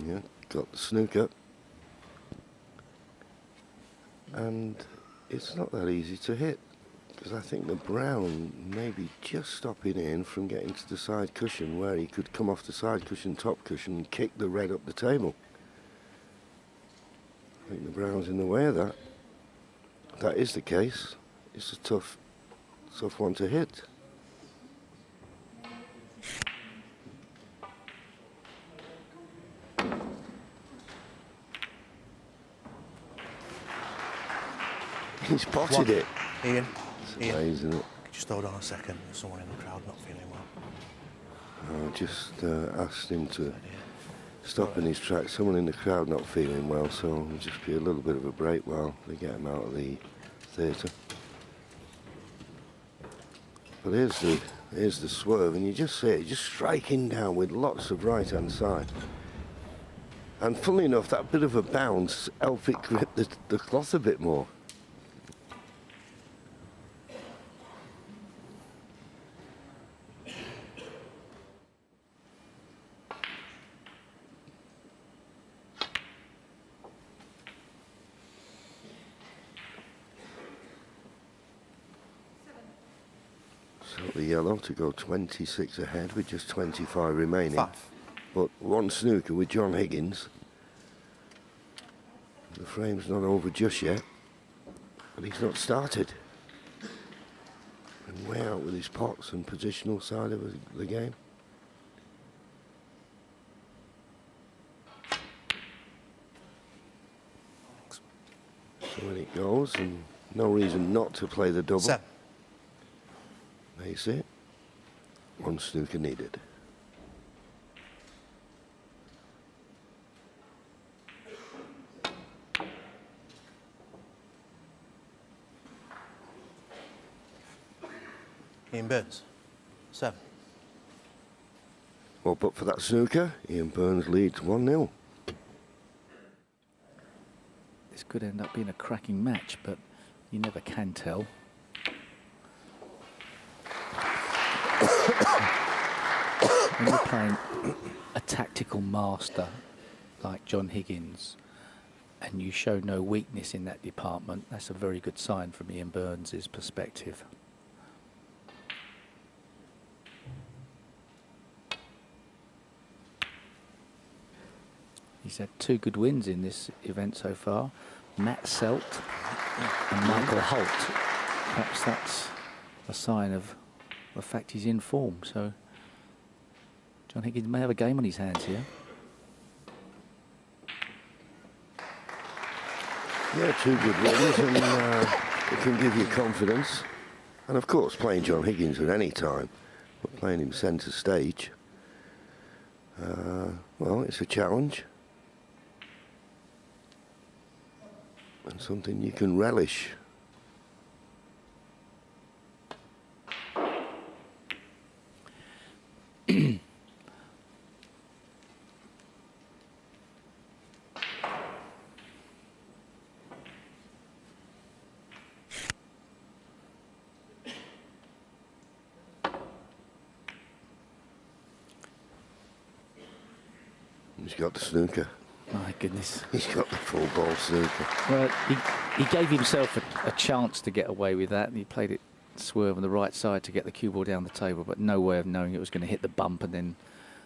Yeah, got the snooker. And it's not that easy to hit, because I think the brown may be just stopping in from getting to the side cushion, where he could come off the side cushion, top cushion, and kick the red up the table. I think the brown's in the way of that. If that is the case, it's a tough one to hit. He's potted it. Ian, It's amazing, isn't it? just hold on a second. There's someone in the crowd not feeling well. I just asked him to stop in his tracks. Someone in the crowd not feeling well, so it'll just be a little bit of a break while they get him out of the theatre. But here's the swerve, and you just see it, just striking down with lots of right-hand side. And funnily enough, that bit of a bounce helped it grip the cloth a bit more. The yellow to go 26 ahead with just 25 remaining. 5. But one snooker with John Higgins. The frame's not over just yet, but he's not started. And way out with his pots and positional side of the game. So when it goes, and no reason not to play the double. 7. There you see it. One snooker needed. Ian Burns, 7. Well, but for that snooker, Ian Burns leads 1-0. This could end up being a cracking match, but you never can tell. When you're playing a tactical master like John Higgins and you show no weakness in that department, that's a very good sign from Ian Burns' perspective. He's had 2 good wins in this event so far, Matt Selt and Michael Holt. Perhaps that's a sign of the fact he's in form, so John Higgins may have a game on his hands here. Yeah, 2 good wins, and it can give you confidence. And of course, playing John Higgins at any time, but playing him centre stage, well, it's a challenge. And something you can relish. He's got the snooker. My goodness. He's got the full ball snooker. Well, he gave himself a chance to get away with that, and he played it swerve on the right side to get the cue ball down the table, but no way of knowing it was going to hit the bump and then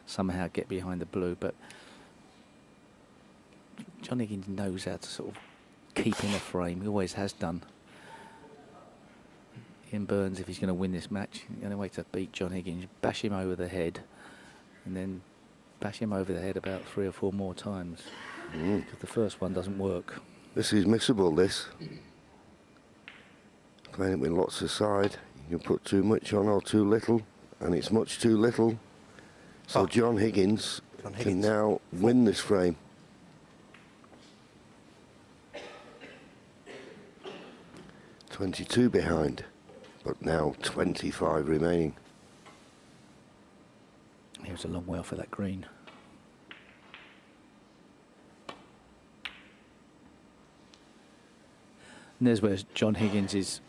somehow get behind the blue. But John Higgins knows how to sort of keep in a frame. He always has done. Ian Burns, if he's going to win this match, the only way to beat John Higgins, bash him over the head, and then bash him over the head about 3 or 4 more times. Because the first one doesn't work. This is missable, this. Playing it with lots of side. You can put too much on or too little, and it's much too little. So John Higgins can now win this frame. .22 behind, but now 25 remaining. He was a long way off of that green. And there's where John Higgins is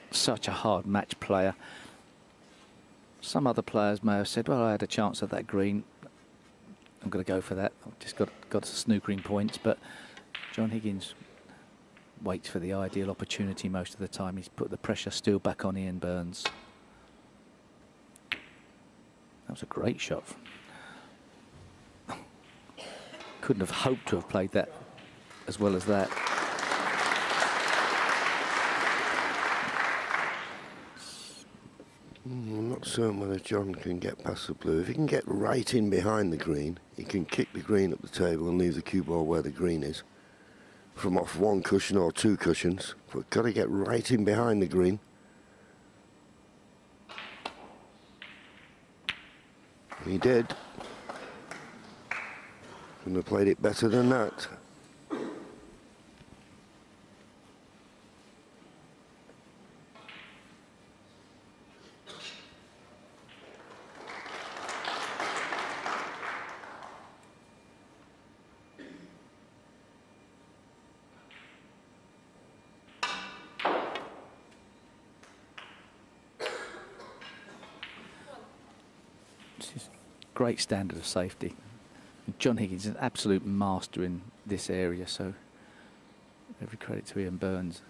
such a hard match player. Some other players may have said, well, I had a chance at that green. I'm going to go for that. I've just got some snookering points, but John Higgins waits for the ideal opportunity most of the time. He's put the pressure still back on Ian Burns. That was a great shot. Couldn't have hoped to have played that as well as that. I'm not certain whether John can get past the blue. If he can get right in behind the green, he can kick the green up the table and leave the cue ball where the green is, from off one cushion or two cushions. But got to get right in behind the green. He did. Couldn't have played it better than that. Great standard of safety. John Higgins is an absolute master in this area, so every credit to Ian Burns.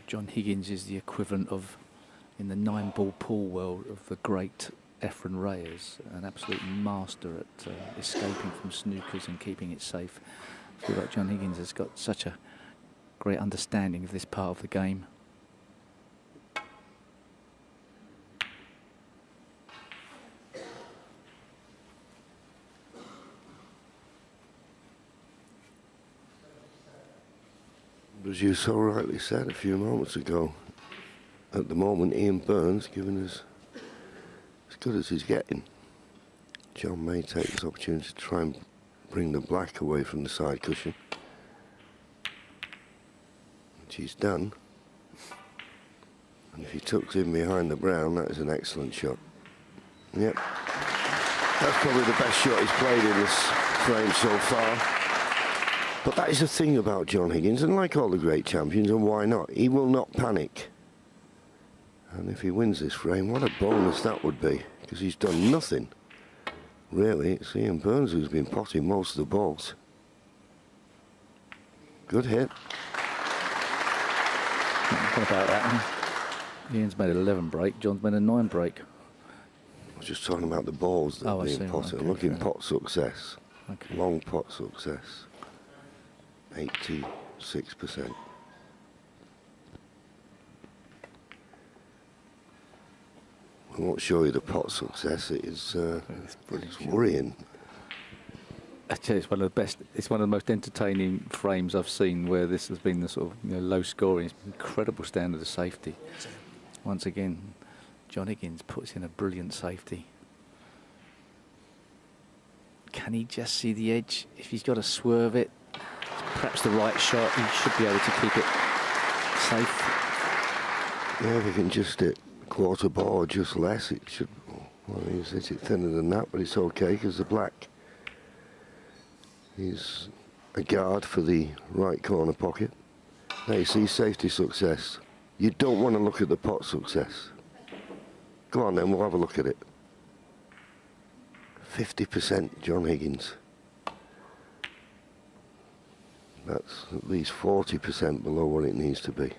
John Higgins is the equivalent of, in the 9-ball pool world, of the great Efren Reyes, an absolute master at escaping from snookers and keeping it safe. I feel like John Higgins has got such a great understanding of this part of the game. As you so rightly said a few moments ago, at the moment Ian Burns giving us as good as he's getting. John may take this opportunity to try and bring the black away from the side cushion, which he's done. And if he tucks in behind the brown, that is an excellent shot. Yep. That's probably the best shot he's played in this frame so far. But that is the thing about John Higgins, and like all the great champions, and why not? He will not panic. And if he wins this frame, what a bonus that would be, because he's done nothing. Really, it's Ian Burns who's been potting most of the balls. Good hit. What about that? Ian's made an 11 break, John's made a 9 break. I was just talking about the balls that are being potted. Okay, I'm looking pot success. Okay. Long pot success. 86%. I won't show you the pot success. It is it's worrying. I tell you, it's one of the best. It's one of the most entertaining frames I've seen, where this has been the sort of low scoring. It's incredible standard of safety. Once again, John Higgins puts in a brilliant safety. Can he just see the edge? If he's got to swerve it, perhaps the right shot, he should be able to keep it safe. Yeah, if he can just hit quarter ball or just less, it should. Well, he's hit it thinner than that, but it's okay because the black is a guard for the right corner pocket. Now you see safety success. You don't want to look at the pot success. Go on then, we'll have a look at it. 50% John Higgins. That's at least 40% below what it needs to be.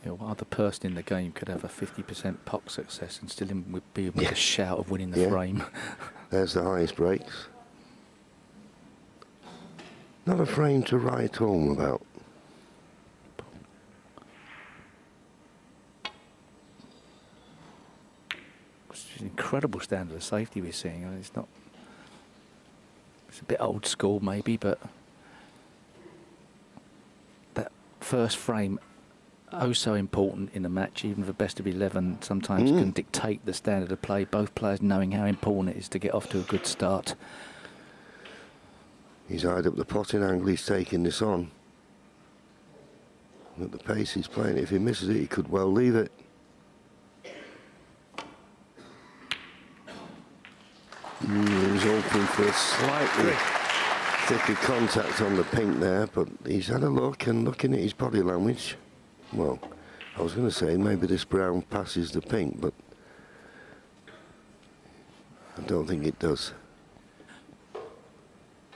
What other person in the game could have a 50% pot success and still be with a shout of winning the frame? There's the highest breaks. Not a frame to write home about. It's an incredible standard of safety we're seeing. It's not. It's a bit old school maybe, but that first frame, oh so important in a match, even for best of 11, sometimes can dictate the standard of play, both players knowing how important it is to get off to a good start. He's eyed up the potting angle, he's taking this on. At the pace he's playing, if he misses it, he could well leave it. He's open for a slightly thicker contact on the pink there, but he's had a look, and looking at his body language, well, I was going to say maybe this brown passes the pink, but I don't think it does.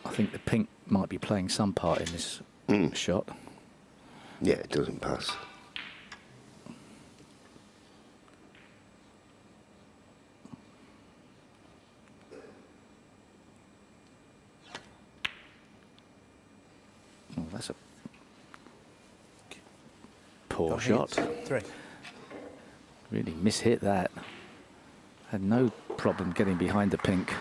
I think the pink might be playing some part in this shot. Yeah, it doesn't pass. Oh, that's a poor Got shot. Higgins. 3. Really mishit that. Had no problem getting behind the pink.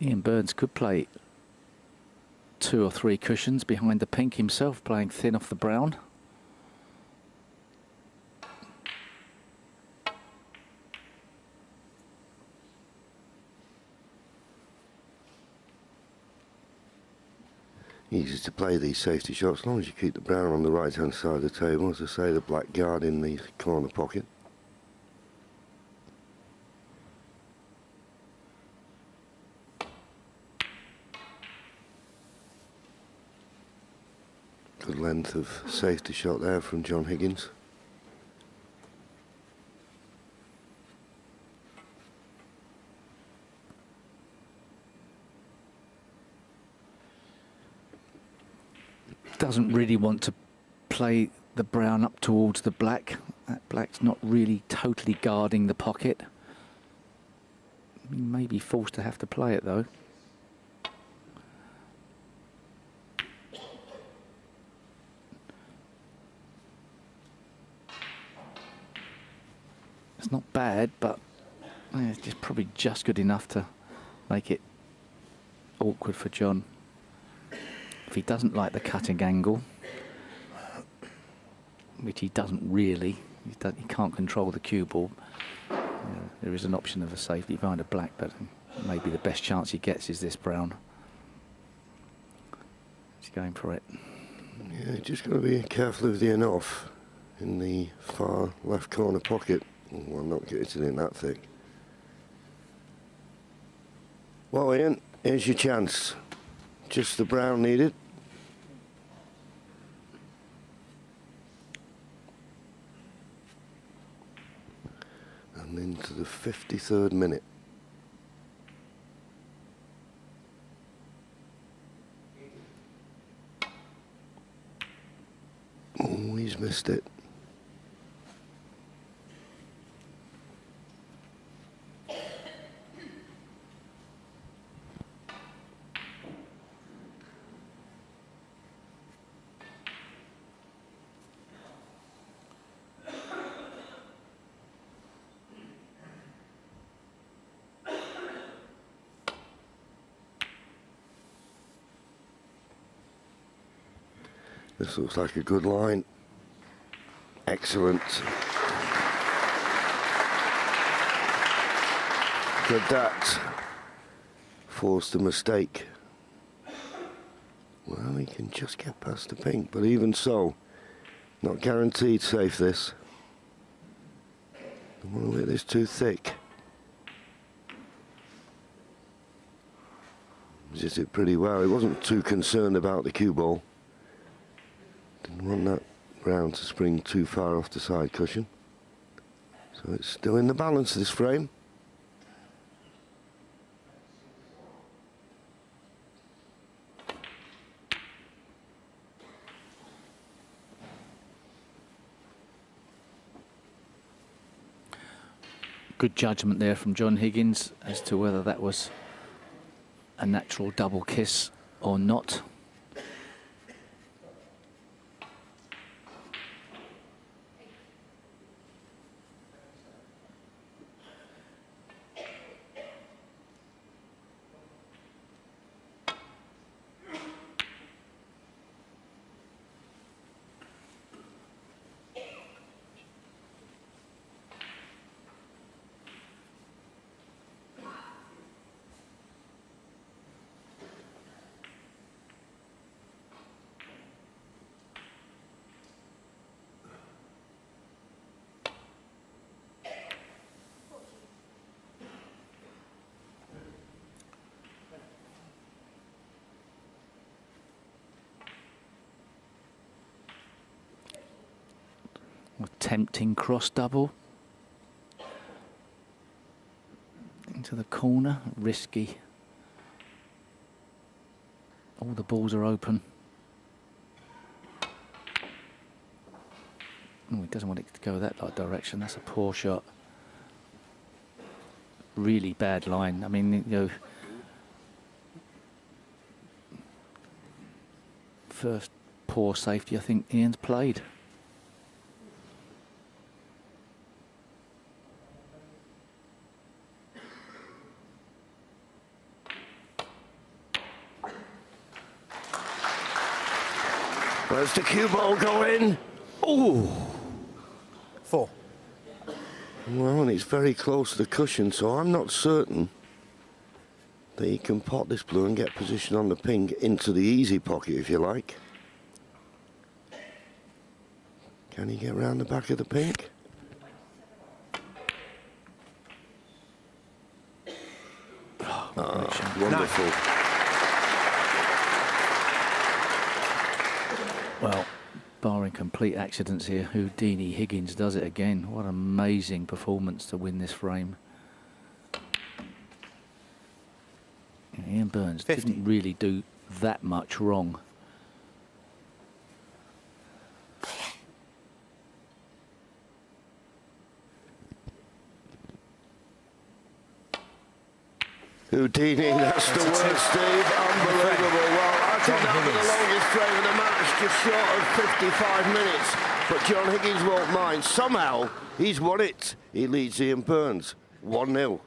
Ian Burns could play 2 or 3 cushions behind the pink himself, playing thin off the brown. Easy to play these safety shots as long as you keep the brown on the right hand side of the table, as I say, the black guard in the corner pocket. Good length of safety shot there from John Higgins. Doesn't really want to play the brown up towards the black. That black's not really totally guarding the pocket. He may be forced to have to play it though. It's not bad, but it's just probably just good enough to make it awkward for John. If he doesn't like the cutting angle, which he doesn't really, he can't control the cue ball, there is an option of a safety behind a black, but maybe the best chance he gets is this brown. He's going for it. Yeah, just got to be careful of the enough in the far left corner pocket. Well, not getting it in that thick. Well, Ian, here's your chance. Just the brown needed. And into the 53rd minute. Oh, he's missed it. This looks like a good line. Excellent. Could that force the mistake? Well, he can just get past the pink, but even so, not guaranteed safe this. Don't want to let this too thick. Just did pretty well. He wasn't too concerned about the cue ball. Didn't want that brown to spring too far off the side cushion. So it's still in the balance, this frame. Good judgment there from John Higgins as to whether that was a natural double kiss or not. tempting cross double. Into the corner, risky. All the balls are open. Oh, he doesn't want it to go that direction. That's a poor shot. Really bad line. I mean, you know, first poor safety I think Ian's played. Where's the cue ball going? Oh! 4. Well, and it's very close to the cushion, so I'm not certain that he can pot this blue and get position on the pink into the easy pocket, if you like. Can he get round the back of the pink? Oh, wonderful. Well, barring complete accidents here, Houdini Higgins does it again. What an amazing performance to win this frame. Ian Burns 50. didn't really do that much wrong. Houdini, that's the word, Steve. Unbelievable. Well, I think that'll be the longest frame of the match, just short of 55 minutes. But John Higgins won't mind. Somehow, he's won it. He leads Ian Burns 1-0.